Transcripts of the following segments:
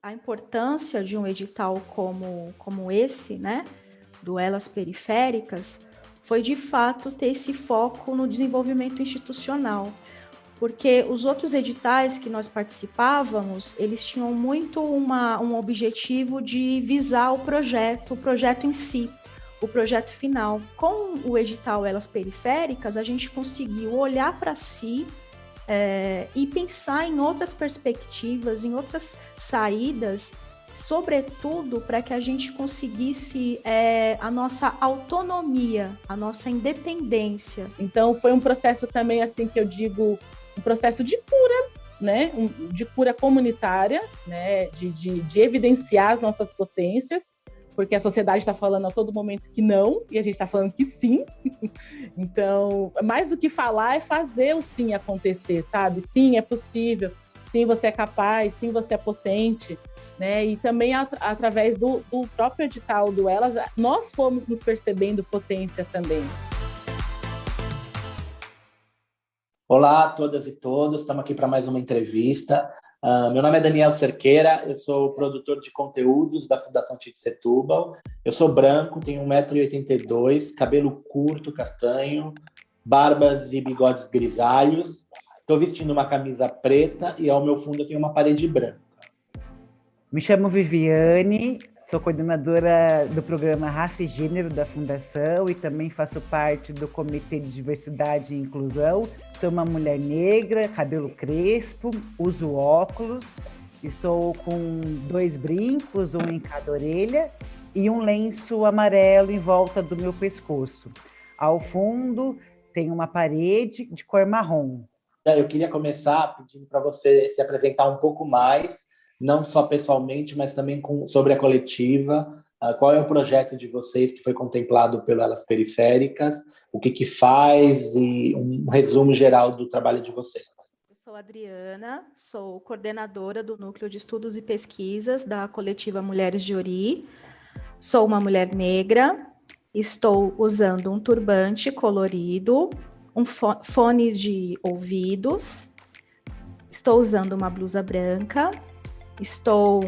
A importância de um edital como esse, né, do Elas Periféricas, foi de fato ter esse foco no desenvolvimento institucional, porque os outros editais que nós participávamos, eles tinham muito um objetivo de visar o projeto em si, o projeto final. Com o edital Elas Periféricas, a gente conseguiu olhar para si, e pensar em outras perspectivas, em outras saídas, sobretudo para que a gente conseguisse a nossa autonomia, a nossa independência. Então foi um processo também, assim, que eu digo, um processo de cura, né? De cura comunitária, né? De evidenciar as nossas potências, porque a sociedade está falando a todo momento que não, e a gente está falando que sim. Então, mais do que falar, é fazer o sim acontecer, sabe? Sim, é possível. Sim, você é capaz. Sim, você é potente. Né? E também, através do próprio edital do Elas, nós fomos nos percebendo potência também. Olá a todas e todos, estamos aqui para mais uma entrevista. Meu nome é Daniel Cerqueira, eu sou produtor de conteúdos da Fundação Tite Setúbal. Eu sou branco, tenho 1,82 m, cabelo curto, castanho, barbas e bigodes grisalhos. Estou vestindo uma camisa preta e ao meu fundo eu tenho uma parede branca. Me chamo Viviane, sou coordenadora do programa Raça e Gênero da Fundação e também faço parte do Comitê de Diversidade e Inclusão. Sou uma mulher negra, cabelo crespo, uso óculos, estou com 2 brincos, um em cada orelha, e um lenço amarelo em volta do meu pescoço. Ao fundo tem uma parede de cor marrom. Eu queria começar pedindo para você se apresentar um pouco mais, não só pessoalmente, mas também sobre a coletiva. Qual é o projeto de vocês que foi contemplado pelo Elas Periféricas? O que faz e um resumo geral do trabalho de vocês. Eu sou Adriana, sou coordenadora do Núcleo de Estudos e Pesquisas da coletiva Mulheres de Ori. Sou uma mulher negra, estou usando um turbante colorido, um fone de ouvidos, estou usando uma blusa branca, estou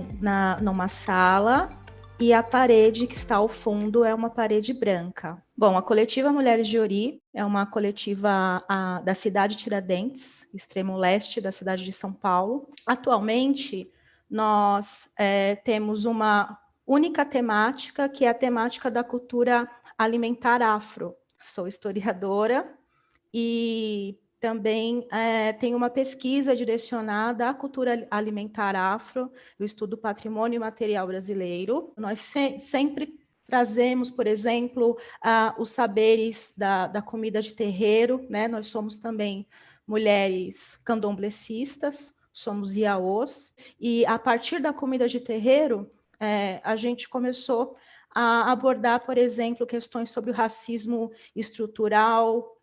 numa sala e a parede que está ao fundo é uma parede branca. Bom, a coletiva Mulheres de Ori é uma coletiva da cidade de Tiradentes, extremo leste da cidade de São Paulo. Atualmente, nós temos uma única temática, que é a temática da cultura alimentar afro. Sou historiadora e também tem uma pesquisa direcionada à cultura alimentar afro, eu estudo patrimônio imaterial brasileiro. Nós sempre trazemos, por exemplo, os saberes da comida de terreiro, né? Nós somos também mulheres candomblecistas, somos iaôs, e a partir da comida de terreiro, a gente começou a abordar, por exemplo, questões sobre o racismo estrutural,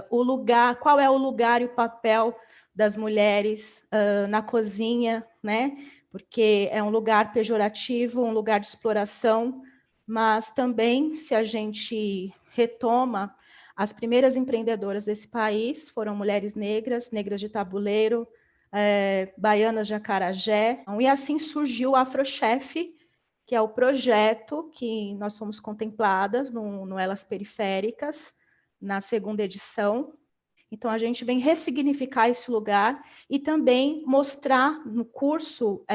o lugar, qual é o lugar e o papel das mulheres na cozinha, né? Porque é um lugar pejorativo, um lugar de exploração, mas também, se a gente retoma, as primeiras empreendedoras desse país foram mulheres negras, negras de tabuleiro, baianas de acarajé, e assim surgiu o Afrochef, que é o projeto que nós fomos contempladas no Elas Periféricas, na 2ª edição. Então, a gente vem ressignificar esse lugar e também mostrar no curso,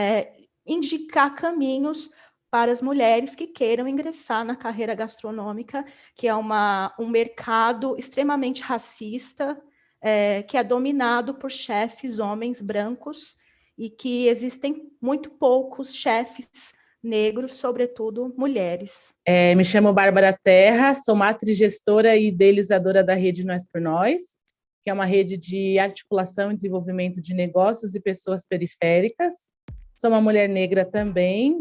indicar caminhos para as mulheres que queiram ingressar na carreira gastronômica, que é um mercado extremamente racista, que é dominado por chefes homens brancos e que existem muito poucos chefes negros, sobretudo mulheres. Me chamo Bárbara Terra, sou matriz gestora e idealizadora da rede Nós por Nós, que é uma rede de articulação e desenvolvimento de negócios e pessoas periféricas. Sou uma mulher negra também,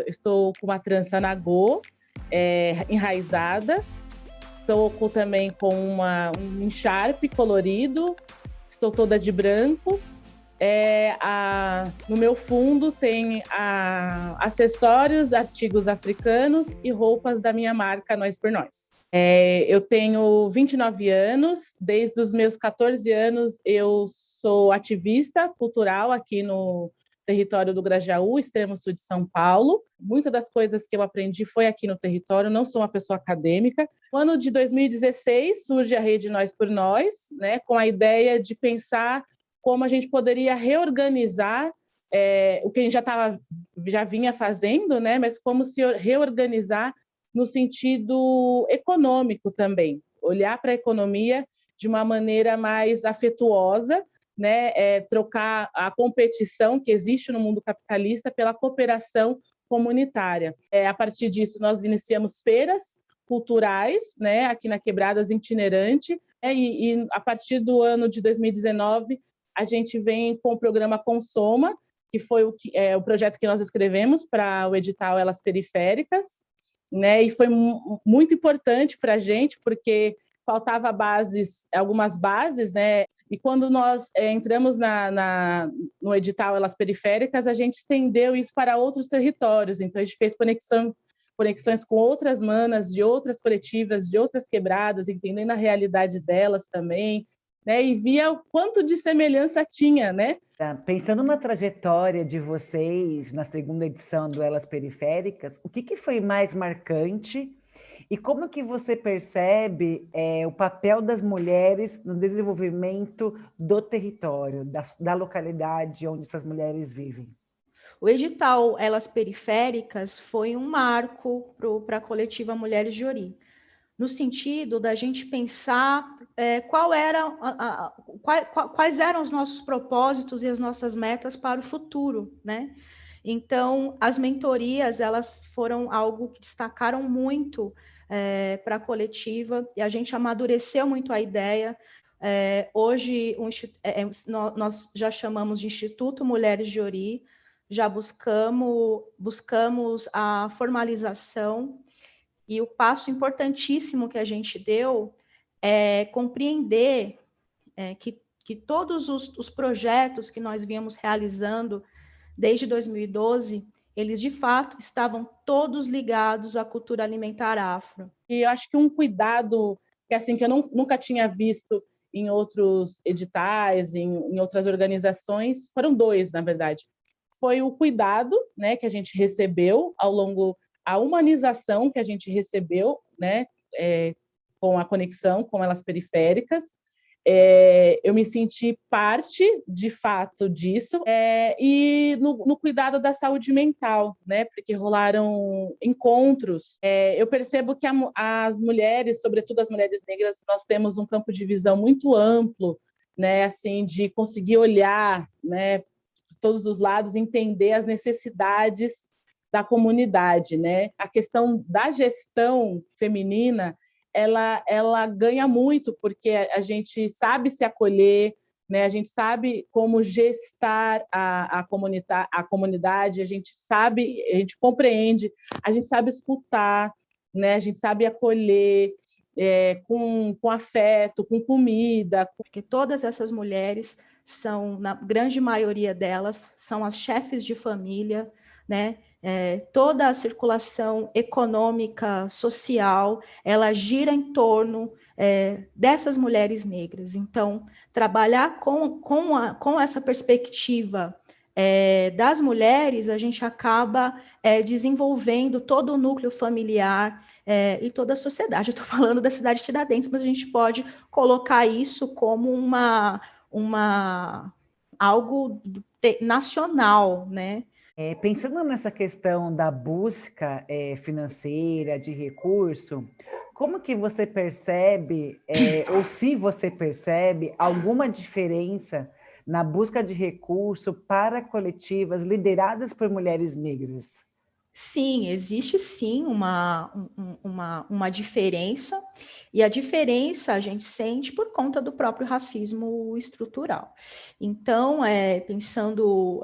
estou com uma trança nagô, enraizada, estou também com um encharpe colorido, estou toda de branco. No meu fundo tem acessórios, artigos africanos e roupas da minha marca Nós por Nós. Eu tenho 29 anos, desde os meus 14 anos eu sou ativista cultural aqui no território do Grajaú, extremo sul de São Paulo. Muitas das coisas que eu aprendi foi aqui no território, não sou uma pessoa acadêmica. No ano de 2016 surge a Rede Nós por Nós, né, com a ideia de pensar como a gente poderia reorganizar o que a gente já vinha fazendo, né, mas como se reorganizar no sentido econômico também, olhar para a economia de uma maneira mais afetuosa, né, trocar a competição que existe no mundo capitalista pela cooperação comunitária. A partir disso, nós iniciamos feiras culturais, né, aqui na Quebradas Itinerante, e a partir do ano de 2019, a gente vem com o programa Consoma, que foi o projeto que nós escrevemos para o edital Elas Periféricas, né, e foi muito importante para a gente, porque faltava algumas bases, né, e quando nós entramos no edital Elas Periféricas, a gente estendeu isso para outros territórios, então a gente fez conexões com outras manas, de outras coletivas, de outras quebradas, entendendo a realidade delas também, né, e via o quanto de semelhança tinha, né? Pensando na trajetória de vocês na segunda edição do Elas Periféricas, o que foi mais marcante e como que você percebe o papel das mulheres no desenvolvimento do território, da localidade onde essas mulheres vivem? O edital Elas Periféricas foi um marco para a coletiva Mulheres de Ori, no sentido da gente pensar quais eram os nossos propósitos e as nossas metas para o futuro, né? Então, as mentorias, elas foram algo que destacaram muito para a coletiva, e a gente amadureceu muito a ideia. Hoje, nós já chamamos de Instituto Mulheres de Ori, já buscamos a formalização, e o passo importantíssimo que a gente deu é compreender que todos os projetos que nós vínhamos realizando desde 2012, eles de fato estavam todos ligados à cultura alimentar afro. E eu acho que um cuidado que eu nunca tinha visto em outros editais, em outras organizações, foram dois, na verdade. Foi o cuidado, né, que a gente recebeu ao longo, a humanização que a gente recebeu, né, com a conexão com Elas Periféricas. Eu me senti parte, de fato, disso, e no cuidado da saúde mental, né, porque rolaram encontros. Eu percebo que as mulheres, sobretudo as mulheres negras, nós temos um campo de visão muito amplo, né, assim, de conseguir olhar, né, todos os lados, entender as necessidades da comunidade, né? A questão da gestão feminina, ela ganha muito, porque a gente sabe se acolher, né? A gente sabe como gestar a comunidade, a gente compreende, a gente sabe escutar, né? A gente sabe acolher com afeto, com comida. Porque todas essas mulheres são, na grande maioria delas, são as chefes de família, né? Toda a circulação econômica, social, ela gira em torno dessas mulheres negras. Então, trabalhar com essa perspectiva das mulheres, a gente acaba desenvolvendo todo o núcleo familiar e toda a sociedade. Eu estou falando da cidade de Tiradentes, mas a gente pode colocar isso como algo nacional, né? Pensando nessa questão da busca financeira, de recurso, como que você percebe, ou se você percebe, alguma diferença na busca de recurso para coletivas lideradas por mulheres negras? Sim, existe sim uma diferença, e a diferença a gente sente por conta do próprio racismo estrutural. Então, pensando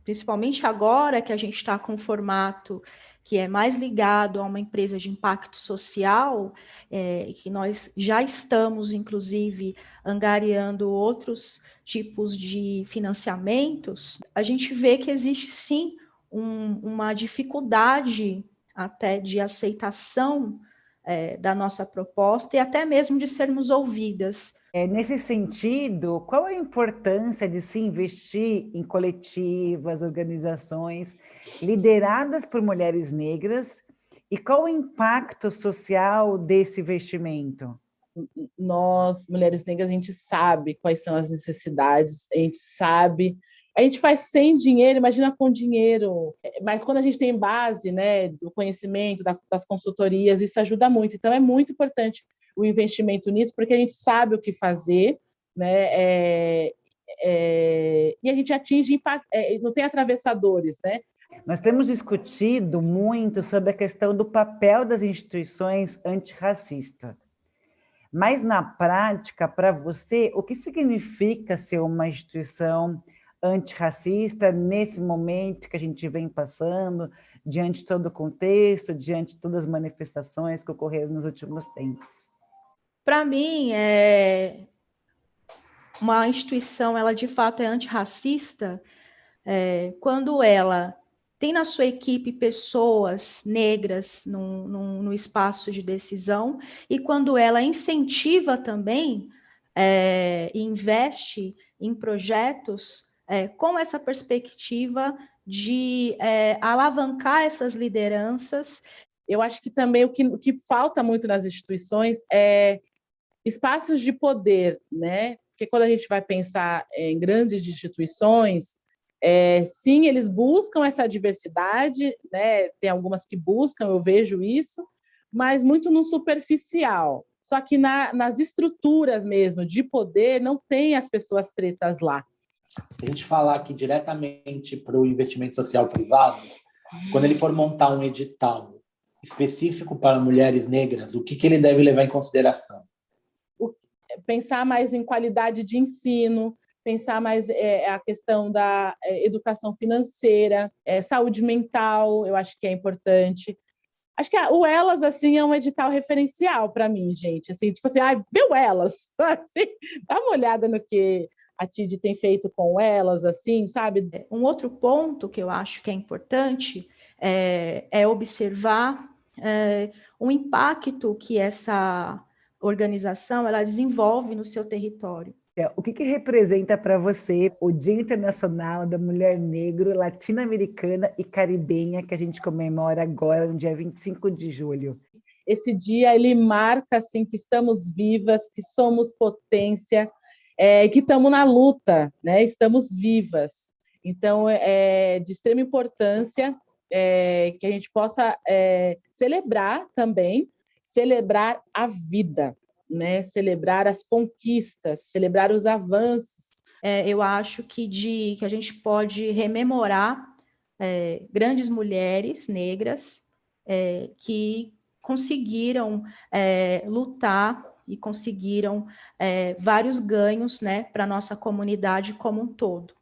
principalmente agora que a gente está com um formato que é mais ligado a uma empresa de impacto social, que nós já estamos, inclusive, angariando outros tipos de financiamentos, a gente vê que existe sim uma dificuldade até de aceitação da nossa proposta e até mesmo de sermos ouvidas, Nesse sentido, qual a importância de se investir em coletivas, organizações lideradas por mulheres negras e qual o impacto social desse investimento? Nós, mulheres negras, a gente sabe quais são as necessidades, a gente sabe. A gente faz sem dinheiro, imagina com dinheiro. Mas quando a gente tem base, né, do conhecimento, das consultorias, isso ajuda muito. Então, é muito importante o investimento nisso, porque a gente sabe o que fazer, né? E a gente atinge, não tem atravessadores, né? Nós temos discutido muito sobre a questão do papel das instituições antirracistas. Mas, na prática, para você, o que significa ser uma instituição antirracista nesse momento que a gente vem passando, diante de todo o contexto, diante de todas as manifestações que ocorreram nos últimos tempos? Para mim, uma instituição, ela de fato é antirracista quando ela tem na sua equipe pessoas negras no espaço de decisão e quando ela incentiva também e investe em projetos com essa perspectiva de alavancar essas lideranças. Eu acho que também o que falta muito nas instituições é espaços de poder, né? Porque quando a gente vai pensar em grandes instituições, sim, eles buscam essa diversidade, né? Tem algumas que buscam, eu vejo isso, mas muito no superficial. Só que nas estruturas mesmo de poder não tem as pessoas pretas lá. Se a gente falar aqui diretamente para o investimento social privado, quando ele for montar um edital específico para mulheres negras, o que ele deve levar em consideração? Pensar mais em qualidade de ensino, pensar mais a questão da educação financeira, saúde mental, eu acho que é importante. Acho que o Elas, assim, é um edital referencial para mim, gente. Assim, tipo assim, vê o Elas, sabe? Assim, dá uma olhada no que a TID tem feito com Elas, assim, sabe? Um outro ponto que eu acho que é importante é observar o impacto que essa organização ela desenvolve no seu território. O que representa para você o Dia Internacional da Mulher Negra, Latino-Americana e Caribenha, que a gente comemora agora, no dia 25 de julho? Esse dia, ele marca assim, que estamos vivas, que somos potência, que estamos na luta, né? Estamos vivas. Então, é de extrema importância que a gente possa celebrar também, celebrar a vida, né? Celebrar as conquistas, celebrar os avanços. Eu acho que a gente pode rememorar grandes mulheres negras que conseguiram lutar e conseguiram vários ganhos, né, para a nossa comunidade como um todo.